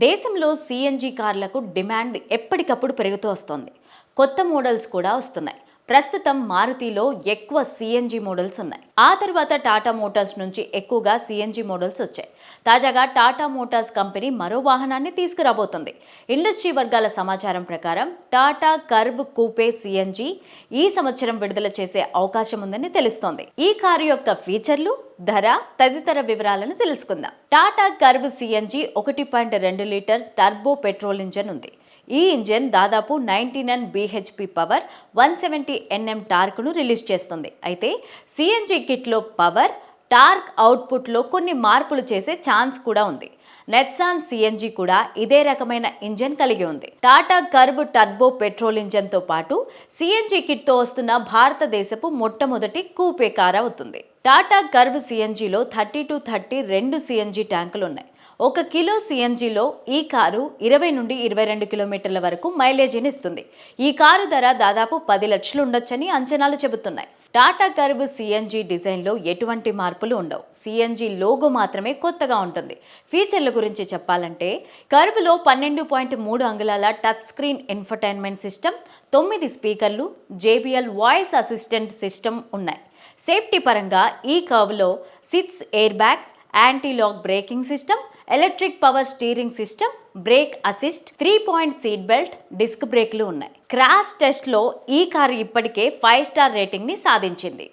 దేశంలో CNG కార్లకు demand ఎప్పటికప్పుడు పెరుగుతూ వస్తోంది. కొత్త మోడల్స్ కూడా వస్తున్నాయి. ప్రస్తుతం మారుతిలో ఎక్కువ సిఎన్జి మోడల్స్ ఉన్నాయి. ఆ తర్వాత టాటా మోటార్స్ నుంచి ఎక్కువగా సిఎన్జి మోడల్స్ వచ్చాయి. తాజాగా టాటా మోటార్స్ కంపెనీ మరో వాహనాన్ని తీసుకురాబోతుంది. ఇండస్ట్రీ వర్గాల సమాచారం ప్రకారం టాటా కర్వ్ కూపే సిఎన్జి ఈ సంవత్సరం విడుదల చేసే అవకాశం ఉందని తెలుస్తోంది. ఈ కారు యొక్క ఫీచర్లు, ధర తదితర వివరాలను తెలుసుకుందాం. Tata curve CNG 1.2 litre turbo petrol engine ఉంది. ఈ ఇంజన్ దాదాపు 99 bhp పవర్, 170 Nm టార్క్ను రిలీజ్ చేస్తుంది. అయితే సిఎన్జి కిట్లో పవర్, టార్క్ అవుట్పుట్లో కొన్ని మార్పులు చేసే ఛాన్స్ కూడా ఉంది. నెక్సాన్ సిఎన్జి కూడా ఇదే రకమైన ఇంజన్ కలిగి ఉంది. టాటా కర్వ్ టర్బో పెట్రోల్ ఇంజన్తో పాటు సిఎన్జి కిట్తో వస్తున్న భారతదేశపు మొట్టమొదటి కూపే కార్ అవుతుంది. టాటా కర్వ్ సిఎన్జిలో 30-30 2 సిఎన్జి ట్యాంకులు ఉన్నాయి. 1 కిలో సిఎన్జిలో ఈ కారు 20 నుండి 22 కిలోమీటర్ల వరకు మైలేజీని ఇస్తుంది. ఈ కారు ధర దాదాపు 10 లక్షలు ఉండొచ్చని అంచనాలు చెబుతున్నాయి. టాటా కర్వ్ సిఎన్జి డిజైన్లో ఎటువంటి మార్పులు ఉండవు. సిఎన్జి లోగో మాత్రమే కొత్తగా ఉంటుంది. ఫీచర్ల గురించి చెప్పాలంటే కర్వ్లో 12.3 అంగుళాల టచ్ స్క్రీన్ ఇన్ఫర్టైన్మెంట్ సిస్టమ్, 9 స్పీకర్లు, JBL వాయిస్ అసిస్టెంట్ సిస్టమ్ ఉన్నాయి. సేఫ్టీ పరంగా ఈ కర్వ్లో 6 air bags, anti lock braking system, electric power steering system, brake assist, 3-point seat belt, disc బ్రేక్లు ఉన్నాయి. క్రాష్ టెస్ట్లో ఈ కారు ఇప్పటికే 5 స్టార్ రేటింగ్ని సాధించింది.